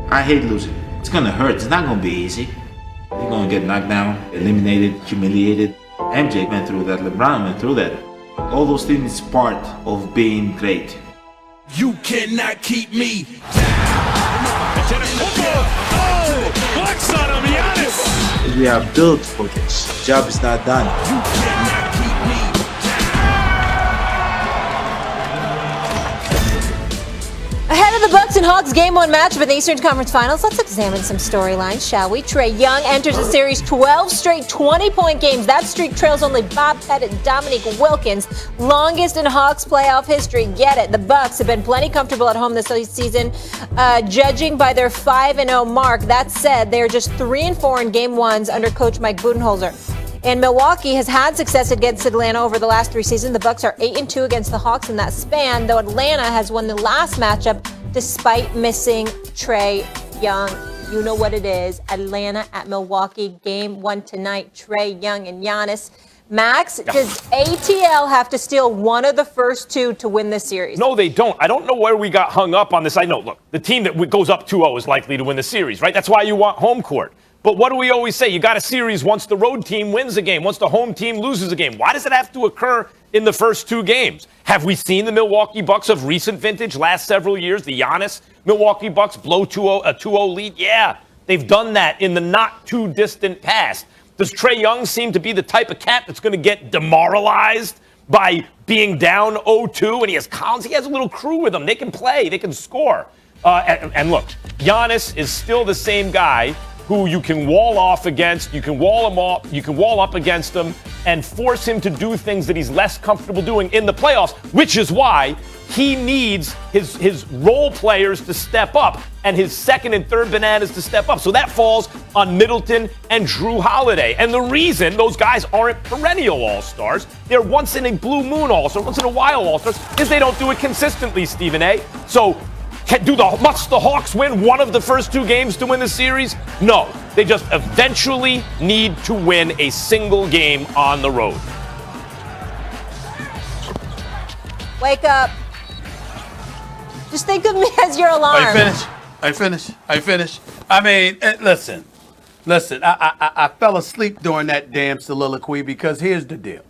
I hate losing. It's gonna hurt. It's not gonna be easy. You're gonna get knocked down, eliminated, humiliated. MJ went through that. LeBron went through that. All those things is part of being great. You cannot keep me down. Oh, Bucks on him, Giannis. We are built for this. The job is not done. You cannot keep me Ahead of the Bucks and Hawks Game 1 matchup in the Eastern Conference Finals, let's examine some storylines, shall we? Trae Young enters the series 12 straight 20-point games. That streak trails only Bob Pettit and Dominique Wilkins, longest in Hawks playoff history. Get it. The Bucks have been plenty comfortable at home this season, judging by their 5-0 mark. That said, they're just 3-4 in Game 1s under coach Mike Budenholzer. And Milwaukee has had success against Atlanta over the last 3 seasons. The Bucks are 8-2 against the Hawks in that span, though Atlanta has won the last matchup despite missing Trae Young. You know what it is. Atlanta at Milwaukee, Game 1 tonight. Trae Young and Giannis. Max, does ATL have to steal one of the first 2 to win this series? No, they don't. I don't know where we got hung up on this. I know, look, the team that goes up 2-0 is likely to win the series, right? That's why you want home court. But what do we always say? You got a series once the road team wins a game, once the home team loses a game. Why does it have to occur in the first 2 games? Have we seen the Milwaukee Bucks of recent vintage last several years, the Giannis Milwaukee Bucks blow a 2-0 lead? Yeah, they've done that in the not too distant past. Does Trae Young seem to be the type of cat that's going to get demoralized by being down 0-2? And he has Collins, he has a little crew with him. They can play, they can score. And look, Giannis is still the same guy who you can wall off against, you can wall him off, you can wall up against him and force him to do things that he's less comfortable doing in the playoffs, which is why he needs his role players to step up and his second and third bananas to step up. So that falls on Middleton and Drew Holiday. And the reason those guys aren't perennial all-stars, they're once in a blue moon all-stars, once in a while all-stars, is they don't do it consistently, Stephen A. So must the Hawks win one of the first 2 games to win the series? No. They just eventually need to win a single game on the road. Wake up. Just think of me as your alarm. I finish. I mean, listen. I fell asleep during that damn soliloquy because here's the deal.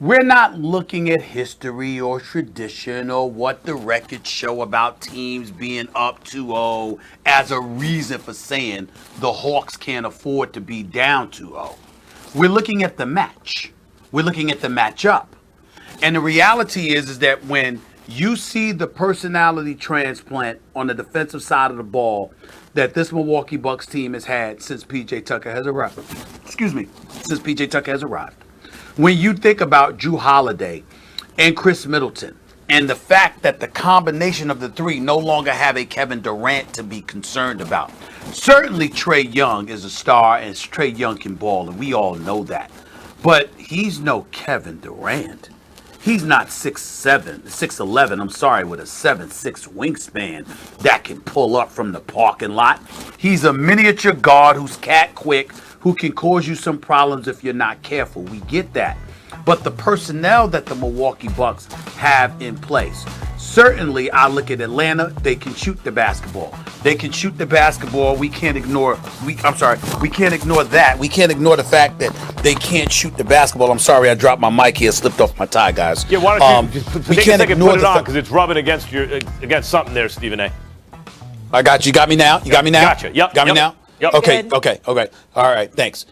We're not looking at history or tradition or what the records show about teams being up 2-0 as a reason for saying the Hawks can't afford to be down 2-0. We're looking at the match. We're looking at the matchup. And the reality is that when you see the personality transplant on the defensive side of the ball that this Milwaukee Bucks team has had since PJ Tucker has arrived. Since PJ Tucker has arrived. When you think about Drew Holiday and Chris Middleton and the fact that the combination of the 3 no longer have a Kevin Durant to be concerned about. Certainly Trae Young is a star and Trae Young can ball and we all know that. But he's no Kevin Durant. He's not 6'11", with a 7'6" wingspan that can pull up from the parking lot. He's a miniature guard who's cat quick, who can cause you some problems if you're not careful. We get that. But the personnel that the Milwaukee Bucks have in place, certainly I look at Atlanta, they can shoot the basketball. We can't ignore that. We can't ignore the fact that they can't shoot the basketball. I'm sorry, I dropped my mic here, slipped off my tie, guys. Yeah, why don't you just take a second, put it on, because it's rubbing against something there, Stephen A. I got you. You got me now? Gotcha. Yep. Got me now? Yep. Okay. All right. Thanks.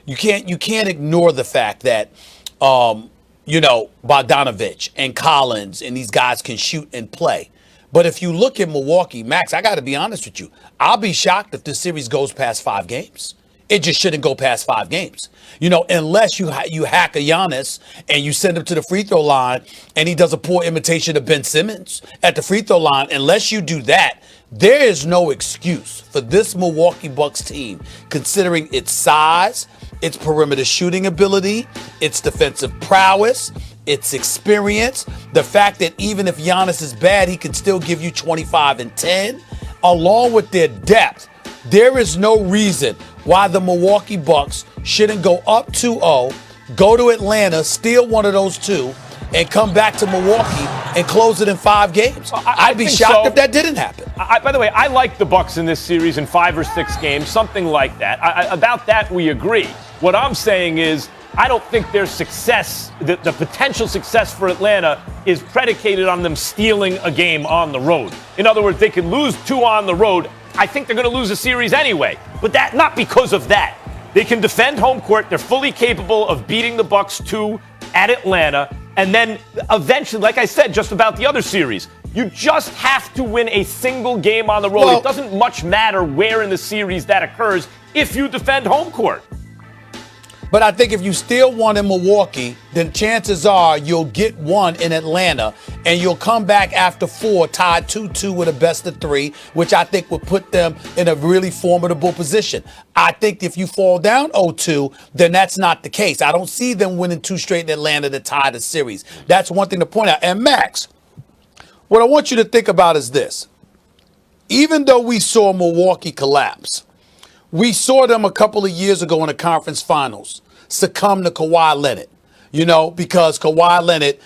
You can't ignore the fact that Bogdanovich and Collins and these guys can shoot and play. But if you look at Milwaukee, Max, I got to be honest with you. I'll be shocked if this series goes past 5 games. It just shouldn't go past 5 games. Unless you hack a Giannis and you send him to the free throw line and he does a poor imitation of Ben Simmons at the free throw line. Unless you do that, there is no excuse for this Milwaukee Bucks team, considering its size, its perimeter shooting ability, its defensive prowess, its experience, the fact that even if Giannis is bad, he can still give you 25 and 10, along with their depth. There is no reason why the Milwaukee Bucks shouldn't go up 2-0, go to Atlanta, steal one of those 2, and come back to Milwaukee and close it in 5 games. I'd be think shocked so. if that didn't happen. By the way, I like the Bucks in this series in 5 or 6 games, something like that. About that, we agree. What I'm saying is, I don't think their success, the potential success for Atlanta, is predicated on them stealing a game on the road. In other words, they could lose 2 on the road. I think they're going to lose a series anyway, but that not because of that. They can defend home court. They're fully capable of beating the Bucks 2 at Atlanta, and then eventually, like I said, just about the other series, you just have to win a single game on the road. Well, it doesn't much matter where in the series that occurs if you defend home court. But I think if you steal one in Milwaukee, then chances are you'll get one in Atlanta, and you'll come back after 4 tied 2-2 with a best of 3, which I think would put them in a really formidable position. I think if you fall down 0-2, then that's not the case. I don't see them winning 2 straight in Atlanta to tie the series. That's one thing to point out. And Max, what I want you to think about is this. Even though we saw Milwaukee collapse, we saw them a couple of years ago in the conference finals succumb to Kawhi Leonard, because Kawhi Leonard,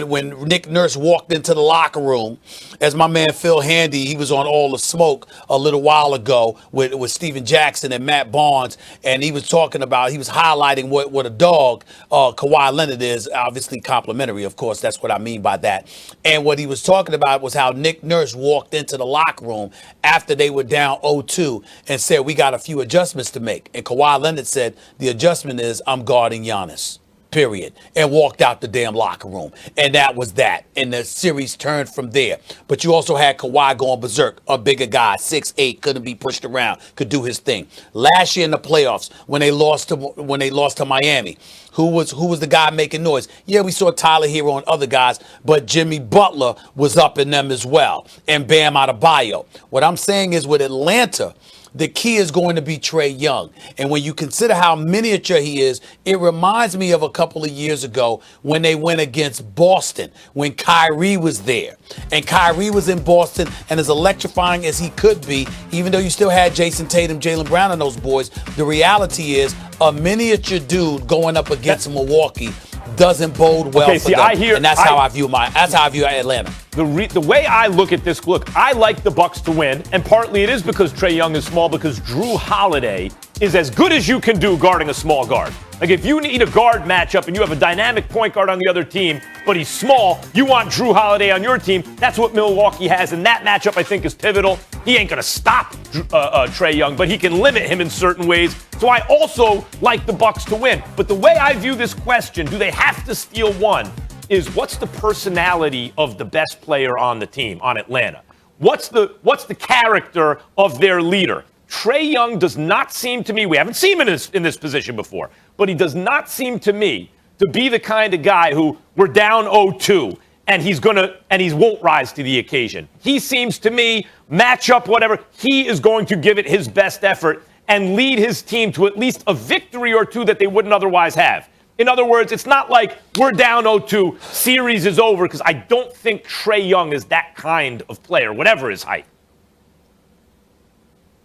when Nick Nurse walked into the locker room, as my man Phil Handy, he was on All the Smoke a little while ago with Steven Jackson and Matt Barnes, and he was highlighting what a dog Kawhi Leonard is, obviously complimentary, of course, that's what I mean by that. And what he was talking about was how Nick Nurse walked into the locker room after they were down 0-2 and said, we got a few adjustments to make. And Kawhi Leonard said, the adjustment is I'm guarding Giannis. Period, and walked out the damn locker room. And that was that. And the series turned from there. But you also had Kawhi going berserk, a bigger guy, 6'8", couldn't be pushed around, could do his thing. Last year in the playoffs, when they lost to Miami, who was the guy making noise? Yeah, we saw Tyler Hero and other guys, but Jimmy Butler was up in them as well, and Bam Adebayo. What I'm saying is with Atlanta, the key is going to be Trae Young. And when you consider how miniature he is, it reminds me of a couple of years ago when they went against Boston, when Kyrie was there. And Kyrie was in Boston, and as electrifying as he could be, even though you still had Jason Tatum, Jaylen Brown, and those boys, the reality is a miniature dude going up against Milwaukee doesn't bode well for them. And that's how I view Atlanta. The way I look at this, I like the Bucks to win, and partly it is because Trae Young is small, because Drew Holiday is as good as you can do guarding a small guard. Like, if you need a guard matchup and you have a dynamic point guard on the other team, but he's small, you want Drew Holiday on your team. That's what Milwaukee has, and that matchup, I think, is pivotal. He ain't going to stop Trae Young, but he can limit him in certain ways. So I also like the Bucks to win. But the way I view this question, do they have to steal one, is what's the personality of the best player on the team, on Atlanta? What's the character of their leader? Trae Young does not seem to me, we haven't seen him in this position before, but he does not seem to me to be the kind of guy who we're down 0-2 and he won't rise to the occasion. He seems to me, matchup, whatever, he is going to give it his best effort and lead his team to at least a victory or 2 that they wouldn't otherwise have. In other words, it's not like we're down 0-2, series is over, because I don't think Trae Young is that kind of player, whatever his height.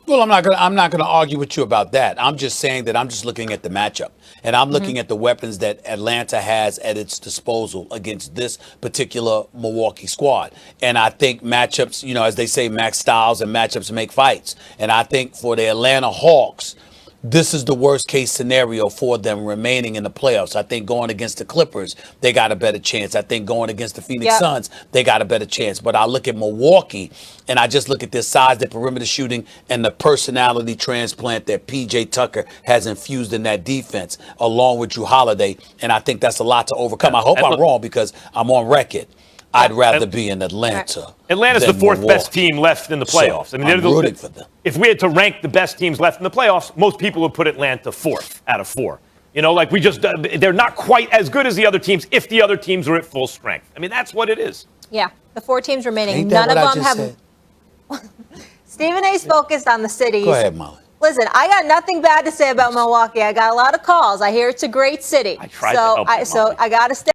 Well, I'm not gonna argue with you about that. I'm just saying that I'm just looking at the matchup, and I'm looking at the weapons that Atlanta has at its disposal against this particular Milwaukee squad. And I think matchups, as they say, match styles and matchups make fights. And I think for the Atlanta Hawks, this is the worst case scenario for them remaining in the playoffs. I think going against the Clippers, they got a better chance. I think going against the Phoenix Suns, they got a better chance. But I look at Milwaukee, and I just look at their size, their perimeter shooting, and the personality transplant that P.J. Tucker has infused in that defense, along with Drew Holiday. And I think that's a lot to overcome. I hope I'm wrong, because I'm on record. I'd rather be in Atlanta. Atlanta's the 4th best team left in the playoffs. So I'm rooting for them. If we had to rank the best teams left in the playoffs, most people would put Atlanta 4th out of 4. They're not quite as good as the other teams if the other teams are at full strength. I mean, that's what it is. Yeah, the 4 teams remaining, Ain't that none of what them I have. just said? Stephen A's focused on the cities. Go ahead, Molly. Listen, I got nothing bad to say about Milwaukee. I got a lot of calls. I hear it's a great city. I tried to help you, Molly. I got to stay.